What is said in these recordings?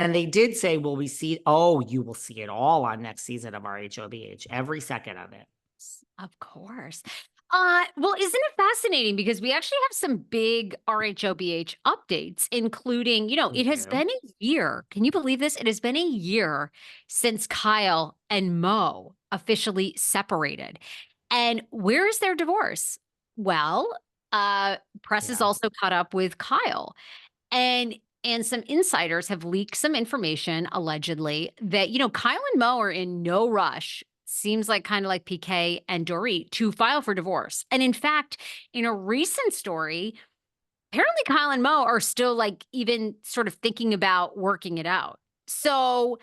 And they did say, will we see? Oh, you will see it all on next season of RHOBH, every second of it. Of course. Well, isn't it fascinating because we actually have some big RHOBH updates, including, We it has do. been a year. Can you believe this? It has been a year since Kyle and Mo officially separated. And where is their divorce? Well, press is Yeah. also caught up with Kyle. And some insiders have leaked some information allegedly that, Kyle and Mo are in no rush. Seems like kind of like PK and Dorit to file for divorce. And in fact, in a recent story, apparently Kyle and Mo are still like even sort of thinking about working it out. So,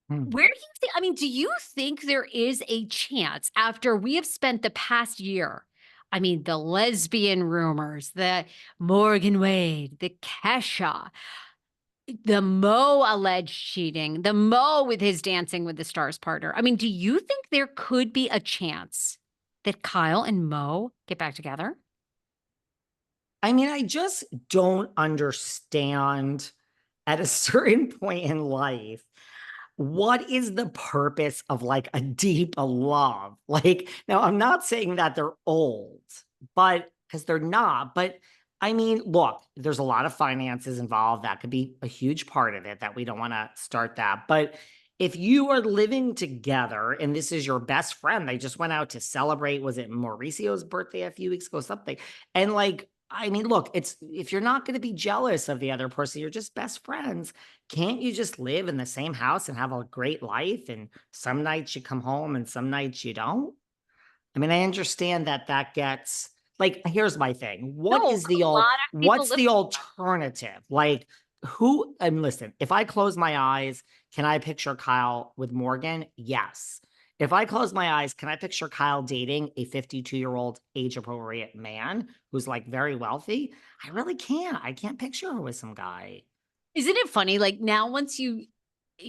Hmm. where do you think? I mean, do you think there is a chance after we have spent the past year? I mean, the lesbian rumors, the Morgan Wade, the Kesha, the Mo alleged cheating, the Mo with his Dancing with the Stars partner. I mean, do you think there could be a chance that Kyle and Mo get back together? I mean, I just don't understand at a certain point in life, what is the purpose of like a deep love? Like, now I'm not saying that they're old, but because they're not, but I mean, look, there's a lot of finances involved. That could be a huge part of it that we don't want to start that. But if you are living together and this is your best friend, they just went out to celebrate, was it Mauricio's birthday a few weeks ago, something? And like, I mean, look, it's if you're not going to be jealous of the other person, you're just best friends. Can't you just live in the same house and have a great life? And some nights you come home and some nights you don't. I mean, I understand that that gets like, here's my thing. No, What is a lot of people what's live. the alternative? Like, who, and listen, if I close my eyes, can I picture Kyle with Morgan? Yes. If I close my eyes, can I picture Kyle dating a 52-year-old age appropriate man who's like very wealthy? I really can't. I can't picture her with some guy. Isn't it funny? Like now, once we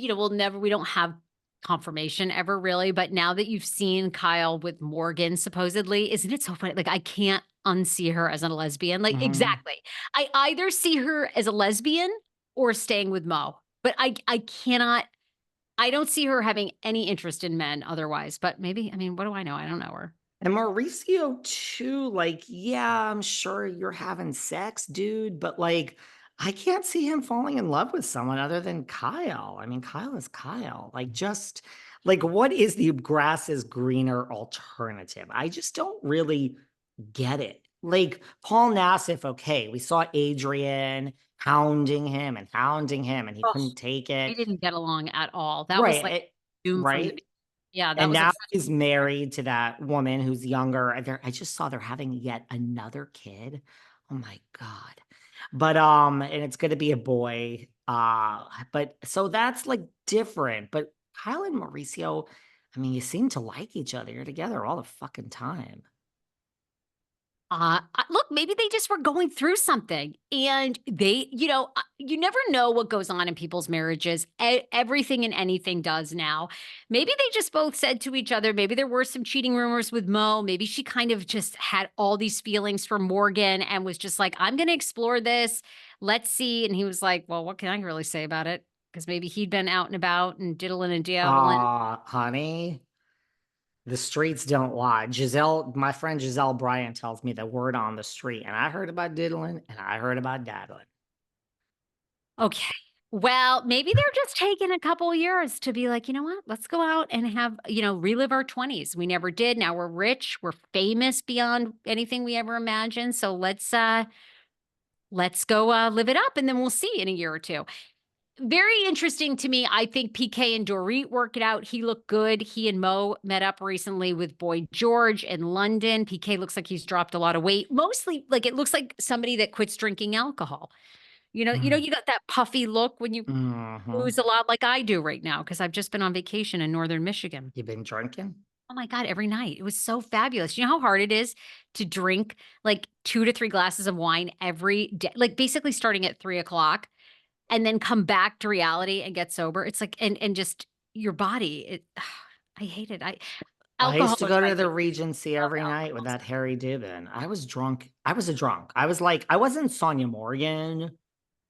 don't have confirmation ever really, but now that you've seen Kyle with Morgan, supposedly, isn't it so funny? Like I can't unsee her as a lesbian. Like Mhm. exactly. I either see her as a lesbian or staying with Mo, but I cannot. I don't see her having any interest in men otherwise. But maybe, I mean, what do I know? I don't know her. And Mauricio too, like, yeah, I'm sure you're having sex, dude, but like, I can't see him falling in love with someone other than Kyle. I mean, Kyle is Kyle. Like, just like, what is the grass is greener alternative? I just don't really get it. Like, Paul Nassif, okay, we saw Adrian hounding him, and he Oh, couldn't take they it. didn't get along at all. That was Right. like doom from the Right. beginning. Yeah, that And was a now he's married to that woman who's younger. I just saw they're having yet another kid. Oh my God. But and it's gonna be a boy. But so that's like different. But Kyle and Mauricio, I mean, you seem to like each other. You're together all the fucking time. look, maybe they just were going through something and you never know what goes on in people's marriages. Everything and anything does now. Maybe they just both said to each other, maybe there were some cheating rumors with Mo. Maybe she kind of just had all these feelings for Morgan and was just like, I'm going to explore this. Let's see. And he was like, well, what can I really say about it? Because maybe he'd been out and about and diddling and dabbling. Honey, the streets don't lie. Giselle, my friend Giselle Bryant tells me the word on the street, and I heard about diddling and I heard about daddling. Okay. Well, maybe they're just taking a couple years to be like, you know what? Let's go out and have, relive our 20s. We never did. Now we're rich. We're famous beyond anything we ever imagined. So let's go live it up and then we'll see in a year or two. Very interesting to me. I think PK and Dorit work it out. He looked good. He and Mo met up recently with Boy George in London. PK looks like he's dropped a lot of weight. Mostly like it looks like somebody that quits drinking alcohol. You got that puffy look when you Mm-hmm. lose a lot like I do right now because I've just been on vacation in Northern Michigan. You been drinking? Oh my God, every night. It was so fabulous. You know how hard it is to drink like 2 to 3 glasses of wine every day, like basically starting at 3 o'clock and then come back to reality and get sober. It's like, and just your body, I hate it. I Alcohol used to is go my to the favorite. Regency I love every night with alcohol. that Harry Dubin. I was drunk. I was a drunk. I was like, I wasn't Sonia Morgan,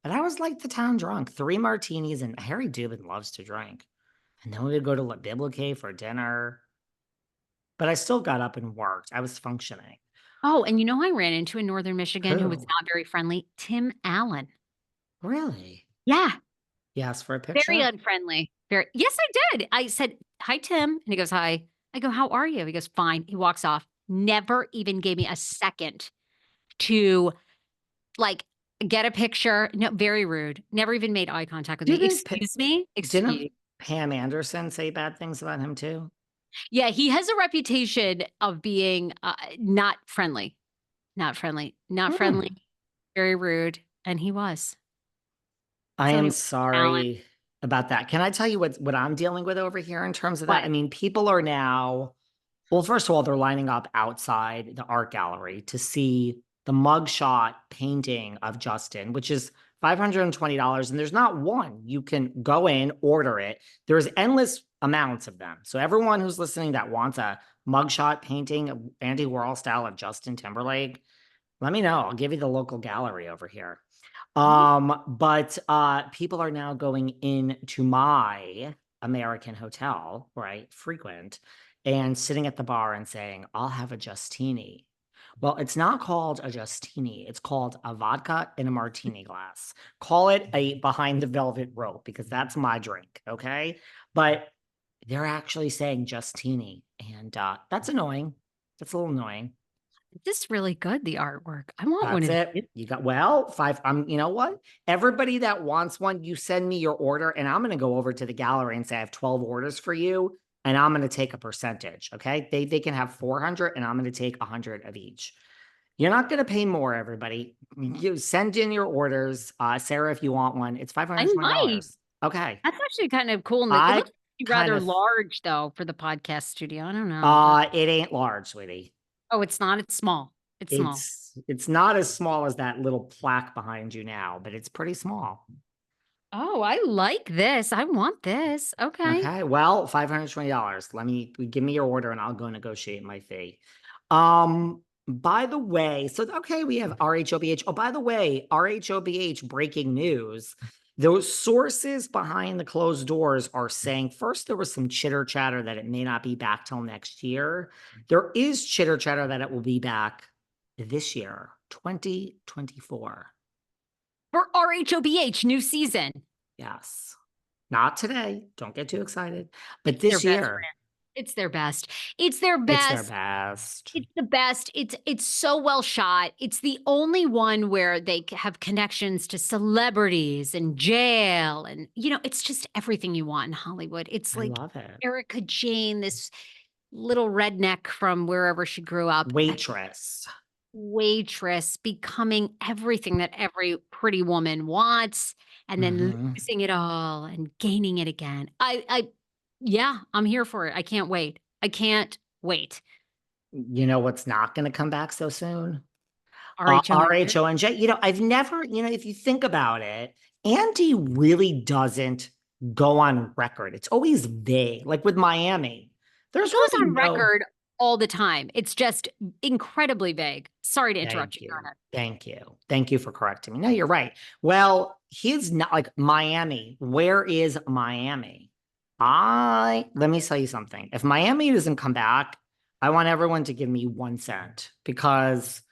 But I was like the town drunk, 3 martinis, and Harry Dubin loves to drink. And then we would go to La Biblique for dinner. But I still got up and worked. I was functioning. Oh, and you know who I ran into in Northern Michigan who was Who? not very friendly? Tim Allen. Really? Yeah, You asked for a very picture? unfriendly. Very yes, I did. I said, "Hi, Tim." And he goes, "Hi." I go, "How are you?" He goes, "Fine." He walks off. Never even gave me a second to like get a picture. No, very rude. Never even made eye contact with me. Didn't Excuse me? didn't Excuse. Pam Anderson say bad things about him too? Yeah, he has a reputation of being not friendly. Not friendly. Not friendly. Hmm. Very rude. And he was. I So am anyway, Alan, sorry about that. Can I tell you what I'm dealing with over here in terms of that? what? I mean, people are now, well, first of all, they're lining up outside the art gallery to see the mugshot painting of Justin, which is $520. And there's not one. You can go in, order it. There's endless amounts of them. So everyone who's listening that wants a mugshot painting, Andy Warhol style of Justin Timberlake, let me know. I'll give you the local gallery over here. Oh, But people are now going into my American hotel where I frequent and sitting at the bar and saying, I'll have a Justini. Well, it's not called a Justini. It's called a vodka in a martini glass. Call it a behind the velvet rope because that's my drink. Okay. But they're actually saying Justini. And that's annoying. That's a little annoying. this is really good, the artwork. I want one That's of it. these. You got, well, five. You know what? Everybody that wants one, you send me your order and I'm going to go over to the gallery and say, I have 12 orders for you. And I'm going to take a percentage. Okay. They can have 400 and I'm going to take 100 of each. You're not going to pay more, everybody. You send in your orders. Sarah, if you want one, it's I might. $520. Okay. That's actually kind of cool. And it I looks kind rather of, large, though, for the podcast studio. I don't know. But it ain't large, sweetie. oh, it's not. It's small. It's small. It's not as small as that little plaque behind you now, but it's pretty small. Oh, I like this. I want this. Okay. Okay, well, $520. Give me your order and I'll go negotiate my fee. By the way, so okay, we have RHOBH. Oh, by the way, RHOBH breaking news. Those sources behind the closed doors are saying first there was some chitter chatter that it may not be back till next year. There is chitter chatter that it will be back this year, 2024. For RHOBH, new season. Yes. Not today. Don't get too excited. But It's their this best year, brand. It's their best. It's their it's their best. best. It's the best. It's so well shot. It's the only one where they have connections to celebrities and jail and it's just everything you want in Hollywood. It's I like love it. Erica Jane, this little redneck from wherever she grew up, Waitress. waitress, becoming everything that every pretty woman wants, and then Hmm. losing it all and gaining it again. Yeah, I'm here for it. I can't wait. I can't wait. You know what's not going to come back so soon? RHONJ. RHONJ. I've never, if you think about it, Andy really doesn't go on record. It's always vague. Like with Miami, He there's goes really on no. record all the time. It's just incredibly vague. Sorry to interrupt Thank you. Go you. ahead. Thank you. Thank you for correcting me. No, you're right. Well, he's not like Miami. Where is Miami? Let me tell you something. If Miami doesn't come back, I want everyone to give me 1 cent because